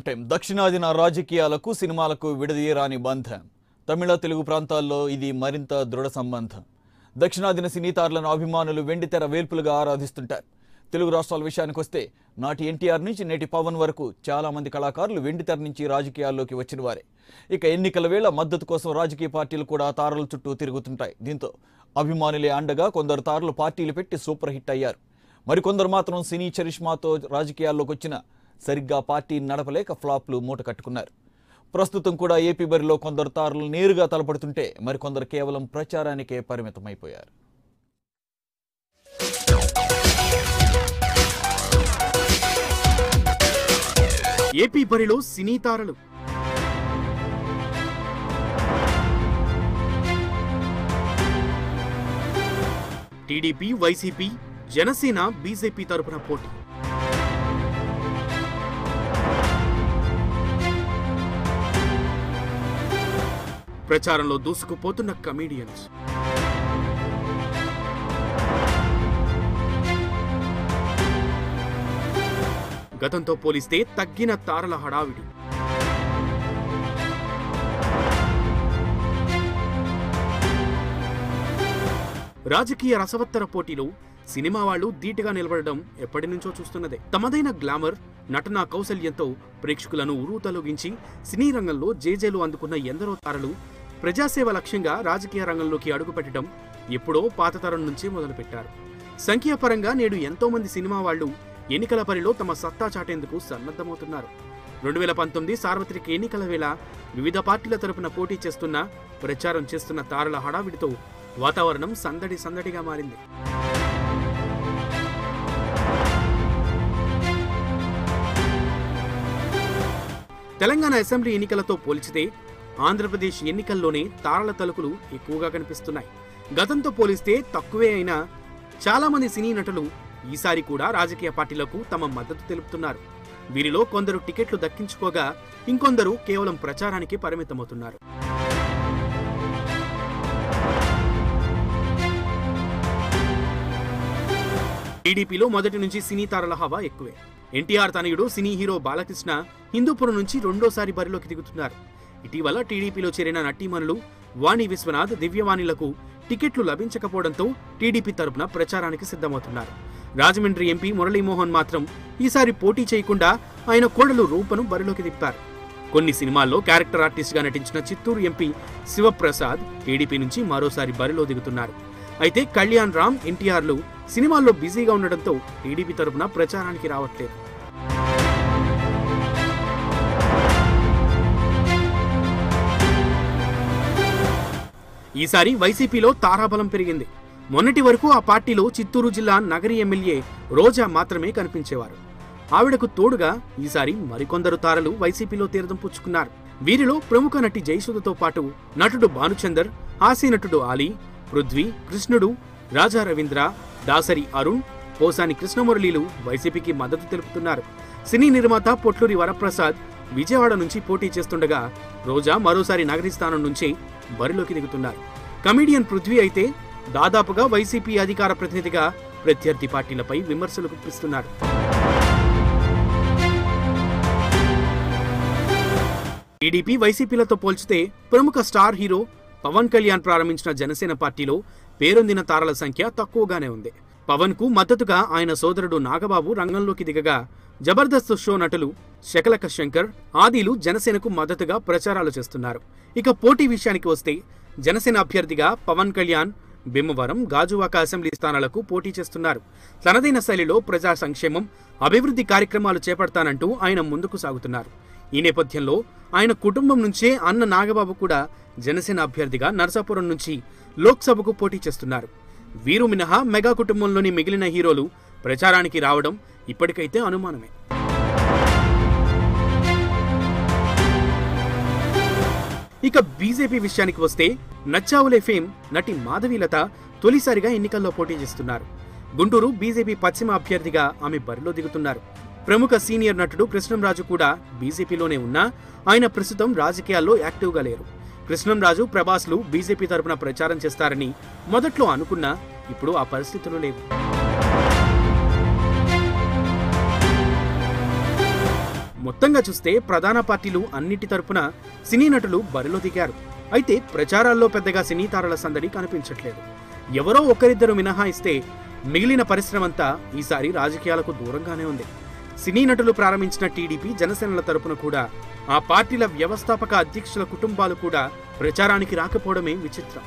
దక్షిణాదిన రాజకీయాలకు సినిమాలకు విడదీయరాని బంధం. తమిళ తెలుగు ప్రాంతాల్లో ఇది మరింత దృఢ సంబంధం. దక్షిణాదిన సినీ తారలను అభిమానులు వెండితెర వేల్పులుగా ఆరాధిస్తుంటారు. తెలుగు రాష్ట్రాల విషయానికి వస్తే నాటి ఎన్టీఆర్ నుంచి నేటి పవన్ వరకు చాలా మంది కళాకారులు వెండితెర నుంచి రాజకీయాల్లోకి వచ్చిన వారే. ఇక ఎన్నికల వేళ మద్దతు కోసం రాజకీయ పార్టీలు కూడా తారల చుట్టూ తిరుగుతుంటాయి. దీంతో అభిమానులే అండగా కొందరు తారలు పార్టీలు పెట్టి సూపర్ హిట్ అయ్యారు. మరికొందరు మాత్రం సినీ చరిష్మాతో రాజకీయాల్లోకి వచ్చిన సరిగ్గా పార్టీ నడపలేక ఫ్లాప్లు మూట కట్టుకున్నారు. ప్రస్తుతం కూడా ఏపీ బరిలో కొందరు తారలు నేరుగా తలపడుతుంటే మరికొందరు కేవలం ప్రచారానికే పరిమితమైపోయారు. ఏపీ బరిలో సినీ తారలు. టీడీపీ, వైసీపీ, జనసేన, బీజేపీ తరపున పోటీ. ప్రచారంలో దూసుకుపోతున్న కమీడియన్స్. గతంతో పోలిస్తే తగ్గిన తారల హడావిడి. రాజకీయ రసవత్తర పోటీలో సినిమా వాళ్లు ధీటుగా నిలబడడం ఎప్పటి నుంచో చూస్తున్నదే. తమదైన గ్లామర్, నటనా కౌశల్యంతో ప్రేక్షకులను ఉరూతలొగించి సినీ రంగంలో జేజేలు అందుకున్న ఎందరో తారలు ప్రజాసేవ లక్ష్యంగా రాజకీయ రంగంలోకి అడుగుపెట్టడం ఎప్పుడో పాతతరం నుంచే మొదలుపెట్టారు. సంఖ్యాపరంగా నేడు ఎంతో మంది సినిమా వాళ్లు ఎన్నికల పరిలో తమ సత్తా చాటేందుకు సన్నద్ధమవుతున్నారు. 2019 సార్వత్రిక ఎన్నికల వేళ వివిధ పార్టీల తరపున పోటీ చేస్తున్న, ప్రచారం చేస్తున్న తారల హడావిడితో వాతావరణం సందడిగా మారింది. తెలంగాణ అసెంబ్లీ ఎన్నికలతో పోల్చితే ఆంధ్రప్రదేశ్ ఎన్నికల్లోనే తారల తలుపులు ఎక్కువగా కనిపిస్తున్నాయి. గతంతో పోలిస్తే తక్కువే అయినా చాలా మంది సినీ నటులు ఈసారి కూడా రాజకీయ పార్టీలకు తమ మద్దతు తెలుపుతున్నారు. వీరిలో కొందరు టికెట్లు దక్కించుకోగా ఇంకొందరు కేవలం ప్రచారానికి పరిమితమవుతున్నారు. టీడీపీలో మొదటి నుంచి సినీ తారల హవా ఎక్కువే. ఎన్టీఆర్ తనయుడు సినీ హీరో బాలకృష్ణ హిందూపురం నుంచి రెండోసారి బరిలోకి దిగుతున్నారు. ఇటీవల టీడీపీలో చేరిన నటీమణులు వాణి విశ్వనాథ్, దివ్యవాణిలకు టికెట్లు లభించకపోవడంతో టీడీపీ తరపున ప్రచారానికి సిద్ధమవుతున్నారు. రాజమండ్రి ఎంపీ మురళీమోహన్ మాత్రం ఈసారి పోటీ చేయకుండా ఆయన కోడలు రూపను బరిలోకి దింపారు. కొన్ని సినిమాల్లో క్యారెక్టర్ ఆర్టిస్ట్ గా నటించిన చిత్తూరు ఎంపీ శివప్రసాద్ టీడీపీ నుంచి మరోసారి బరిలో దిగుతున్నారు. అయితే కళ్యాణ్ రామ్, ఎన్టీఆర్లు సినిమాల్లో బిజీగా ఉండడంతో టీడీపీ తరపున ప్రచారానికి రావట్లేదు. ఈసారి వైసీపీలో తారాబలం పెరిగింది. మొన్నటి వరకు ఆ పార్టీలో చిత్తూరు జిల్లా నగరి ఎమ్మెల్యే రోజా మాత్రమే కనిపించేవారు. ఆవిడకు తోడుగా ఈసారి మరికొందరు తారలు వైసీపీలో తీర్థం పుచ్చుకున్నారు. వీరిలో ప్రముఖ నటి జయసుధతో పాటు నటుడు భానుచందర్, హాస్య నటుడు ఆలీ, పృథ్వీ, కృష్ణుడు, రాజా రవీంద్ర, దాసరి అరుణ్, పోసాని కృష్ణమురళీలు వైసీపీకి మద్దతు తెలుపుతున్నారు. సినీ నిర్మాత పొట్లూరి వరప్రసాద్ విజయవాడ నుంచి పోటీ చేస్తుండగా రోజా మరోసారి నగరి స్థానం నుంచి బరిలోకి దిగుతున్నారు. కమీడియన్ పృథ్వీ అయితే దాదాపుగా వైసీపీ అధికార ప్రతినిధిగా ప్రత్యర్థి పార్టీలపై విమర్శలు గుప్పిస్తున్నారు. టీడీపీ, వైసీపీలతో పోల్చితే ప్రముఖ స్టార్ హీరో పవన్ కళ్యాణ్ ప్రారంభించిన జనసేన పార్టీలో పేరొందిన తారల సంఖ్య తక్కువగానే ఉంది. పవన్ కు మద్దతుగా ఆయన సోదరుడు నాగబాబు రంగంలోకి దిగగా జబర్దస్త్ షో నటులు శకలక శంకర్, ఆదిలు జనసేనకు మద్దతుగా ప్రచారాలు చేస్తున్నారు. ఇక పోటీ విషయానికి వస్తే జనసేన అభ్యర్థిగా పవన్ కళ్యాణ్ భీమవరం, గాజువాక అసెంబ్లీ స్థానాలకు పోటీ చేస్తున్నారు. తనదైన శైలిలో ప్రజా సంక్షేమం, అభివృద్ధి కార్యక్రమాలు చేపడతానంటూ ఆయన ముందుకు సాగుతున్నారు. ఈ నేపథ్యంలో ఆయన కుటుంబం నుంచే అన్న నాగబాబు కూడా జనసేన అభ్యర్థిగా నరసాపురం నుంచి లోక్సభకు పోటీ చేస్తున్నారు. వీరు మినహా మెగా కుటుంబంలోని మిగిలిన హీరోలు ప్రచారానికి రావడం ఇప్పటికైతే అనుమానమే. ఇక బీజేపీ విషయానికి వస్తే నచ్చావులే ఫేమ్ నటి మాధవీలత తొలిసారిగా ఎన్నికల్లో పోటీ చేస్తున్నారు. గుంటూరు బీజేపీ పశ్చిమ అభ్యర్థిగా ఆమె బరిలో దిగుతున్నారు. ప్రముఖ సీనియర్ నటుడు కృష్ణంరాజు కూడా బీజేపీలోనే ఉన్నా ఆయన ప్రస్తుతం రాజకీయాల్లో యాక్టివ్గా లేరు. కృష్ణంరాజు, ప్రభాస్లు బీజేపీ తరపున ప్రచారం చేస్తారని మొదట్లో అనుకున్నా ఇప్పుడు ఆ పరిస్థితులు లేవు. మొత్తంగా చూస్తే ప్రధాన పార్టీలు అన్నిటి తరపున సినీ నటులు బరిలో దిగారు. అయితే ప్రచారాల్లో పెద్దగా సినీ తారల సందడి కనిపించట్లేదు. ఎవరో ఒకరిద్దరు మినహాయిస్తే మిగిలిన పరిశ్రమంతా ఈసారి రాజకీయాలకు దూరంగానే ఉంది. సినీ నటులు ప్రారంభించిన టీడీపీ, జనసేనల తరపున కూడా ఆ పార్టీల వ్యవస్థాపక అధ్యక్షుల కుటుంబాలు కూడా ప్రచారానికి రాకపోవడమే విచిత్రం.